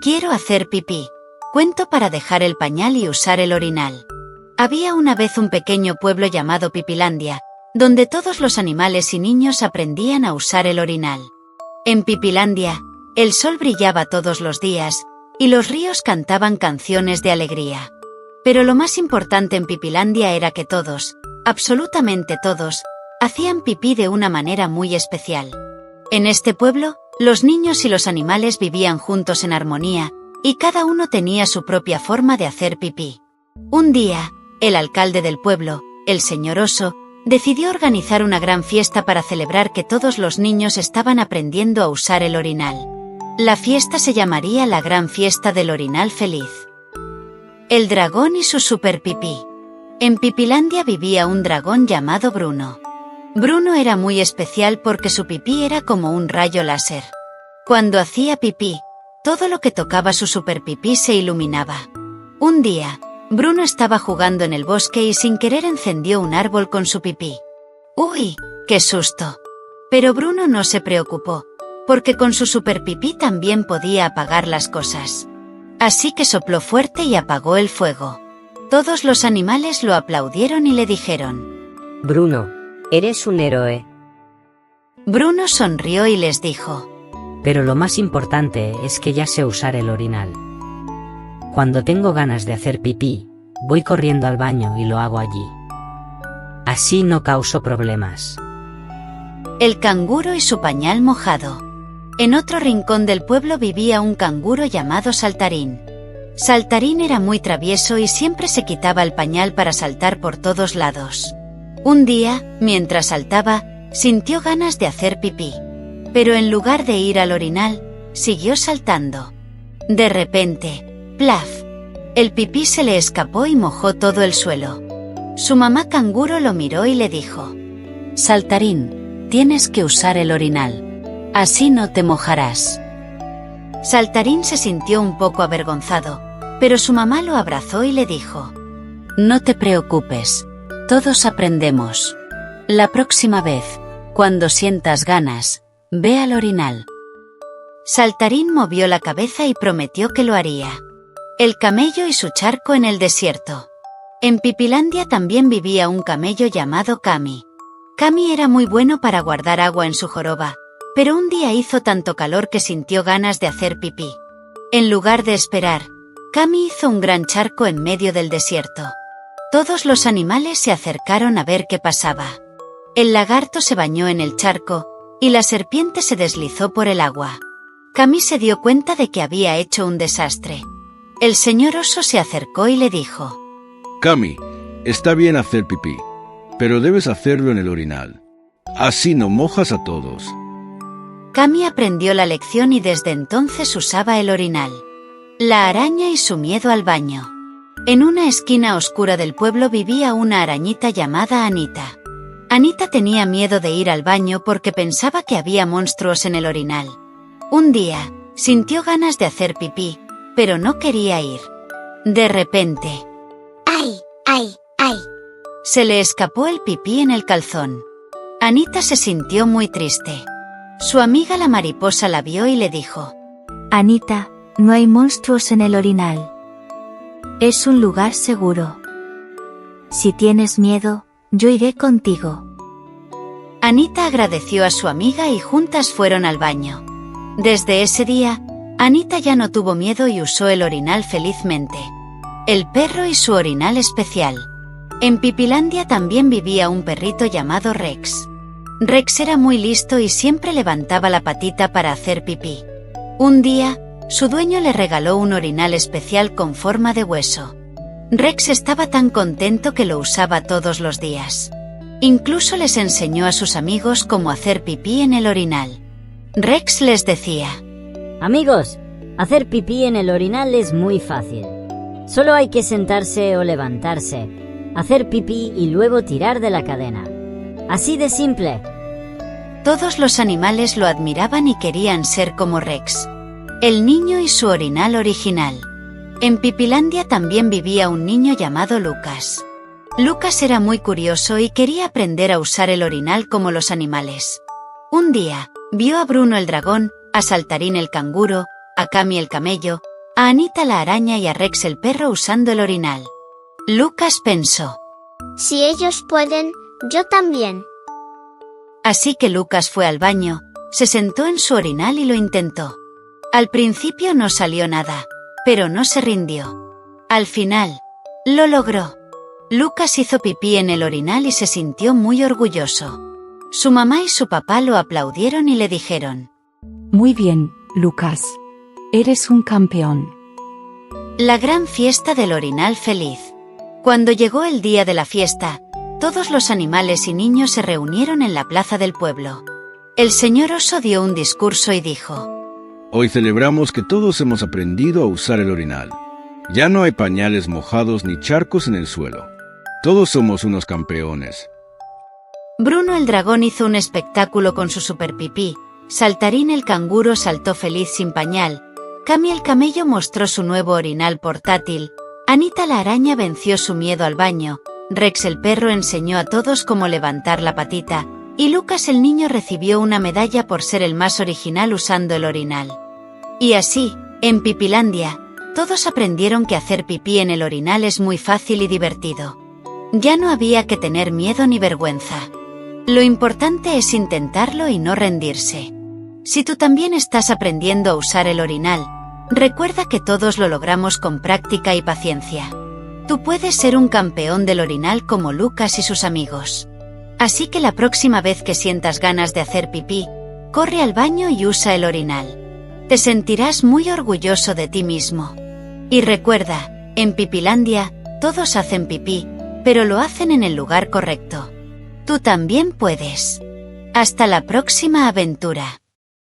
Quiero hacer pipí. Cuento para dejar el pañal y usar el orinal. Había una vez un pequeño pueblo llamado Pipilandia, donde todos los animales y niños aprendían a usar el orinal. En Pipilandia, el sol brillaba todos los días, y los ríos cantaban canciones de alegría. Pero lo más importante en Pipilandia era que todos, absolutamente todos, hacían pipí de una manera muy especial. En este pueblo, los niños y los animales vivían juntos en armonía, y cada uno tenía su propia forma de hacer pipí. Un día, el alcalde del pueblo, el señor Oso, decidió organizar una gran fiesta para celebrar que todos los niños estaban aprendiendo a usar el orinal. La fiesta se llamaría la Gran Fiesta del Orinal Feliz. El dragón y su super pipí. En Pipilandia vivía un dragón llamado Bruno. Bruno era muy especial porque su pipí era como un rayo láser. Cuando hacía pipí, todo lo que tocaba su super pipí se iluminaba. Un día, Bruno estaba jugando en el bosque y sin querer encendió un árbol con su pipí. ¡Uy! ¡Qué susto! Pero Bruno no se preocupó, porque con su super pipí también podía apagar las cosas. Así que sopló fuerte y apagó el fuego. Todos los animales lo aplaudieron y le dijeron: Bruno, eres un héroe. Bruno sonrió y les dijo: Pero lo más importante es que ya sé usar el orinal. Cuando tengo ganas de hacer pipí, voy corriendo al baño y lo hago allí. Así no causo problemas. El canguro y su pañal mojado. En otro rincón del pueblo vivía un canguro llamado Saltarín. Saltarín era muy travieso y siempre se quitaba el pañal para saltar por todos lados. Un día, mientras saltaba, sintió ganas de hacer pipí. Pero en lugar de ir al orinal, siguió saltando. De repente, ¡plaf! El pipí se le escapó y mojó todo el suelo. Su mamá canguro lo miró y le dijo: Saltarín, tienes que usar el orinal. Así no te mojarás. Saltarín se sintió un poco avergonzado, pero su mamá lo abrazó y le dijo: No te preocupes, todos aprendemos. La próxima vez, cuando sientas ganas, ve al orinal. Saltarín movió la cabeza y prometió que lo haría. El camello y su charco en el desierto. En Pipilandia también vivía un camello llamado Cami. Cami era muy bueno para guardar agua en su joroba, pero un día hizo tanto calor que sintió ganas de hacer pipí. En lugar de esperar, Cami hizo un gran charco en medio del desierto. Todos los animales se acercaron a ver qué pasaba. El lagarto se bañó en el charco, y la serpiente se deslizó por el agua. Cami se dio cuenta de que había hecho un desastre. El señor oso se acercó y le dijo: Cami, está bien hacer pipí, pero debes hacerlo en el orinal. Así no mojas a todos. Cami aprendió la lección y desde entonces usaba el orinal. La araña y su miedo al baño. En una esquina oscura del pueblo vivía una arañita llamada Anita. Anita tenía miedo de ir al baño porque pensaba que había monstruos en el orinal. Un día, sintió ganas de hacer pipí, pero no quería ir. De repente, ¡ay, ay, ay! Se le escapó el pipí en el calzón. Anita se sintió muy triste. Su amiga la mariposa la vio y le dijo: Anita, no hay monstruos en el orinal. Es un lugar seguro. Si tienes miedo, yo iré contigo. Anita agradeció a su amiga y juntas fueron al baño. Desde ese día, Anita ya no tuvo miedo y usó el orinal felizmente. El perro y su orinal especial. En Pipilandia también vivía un perrito llamado Rex. Rex era muy listo y siempre levantaba la patita para hacer pipí. Un día, su dueño le regaló un orinal especial con forma de hueso. Rex estaba tan contento que lo usaba todos los días. Incluso les enseñó a sus amigos cómo hacer pipí en el orinal. Rex les decía: Amigos, hacer pipí en el orinal es muy fácil. Solo hay que sentarse o levantarse, hacer pipí y luego tirar de la cadena. Así de simple. Todos los animales lo admiraban y querían ser como Rex. El niño y su orinal original. En Pipilandia también vivía un niño llamado Lucas. Lucas era muy curioso y quería aprender a usar el orinal como los animales. Un día, vio a Bruno el dragón, a Saltarín el canguro, a Cami el camello, a Anita la araña y a Rex el perro usando el orinal. Lucas pensó. Si ellos pueden, yo también. Así que Lucas fue al baño, se sentó en su orinal y lo intentó. Al principio no salió nada, pero no se rindió. Al final, lo logró. Lucas hizo pipí en el orinal y se sintió muy orgulloso. Su mamá y su papá lo aplaudieron y le dijeron: Muy bien, Lucas. Eres un campeón. La gran fiesta del orinal feliz. Cuando llegó el día de la fiesta, todos los animales y niños se reunieron en la plaza del pueblo. El señor oso dio un discurso y dijo: Hoy celebramos que todos hemos aprendido a usar el orinal. Ya no hay pañales mojados ni charcos en el suelo. Todos somos unos campeones. Bruno el dragón hizo un espectáculo con su super pipí, Saltarín el canguro saltó feliz sin pañal, Cami el camello mostró su nuevo orinal portátil, Anita la araña venció su miedo al baño, Rex el perro enseñó a todos cómo levantar la patita, y Lucas el niño recibió una medalla por ser el más original usando el orinal. Y así, en Pipilandia, todos aprendieron que hacer pipí en el orinal es muy fácil y divertido. Ya no había que tener miedo ni vergüenza. Lo importante es intentarlo y no rendirse. Si tú también estás aprendiendo a usar el orinal, recuerda que todos lo logramos con práctica y paciencia. Tú puedes ser un campeón del orinal como Lucas y sus amigos. Así que la próxima vez que sientas ganas de hacer pipí, corre al baño y usa el orinal. Te sentirás muy orgulloso de ti mismo. Y recuerda, en Pipilandia, todos hacen pipí, pero lo hacen en el lugar correcto. Tú también puedes. Hasta la próxima aventura.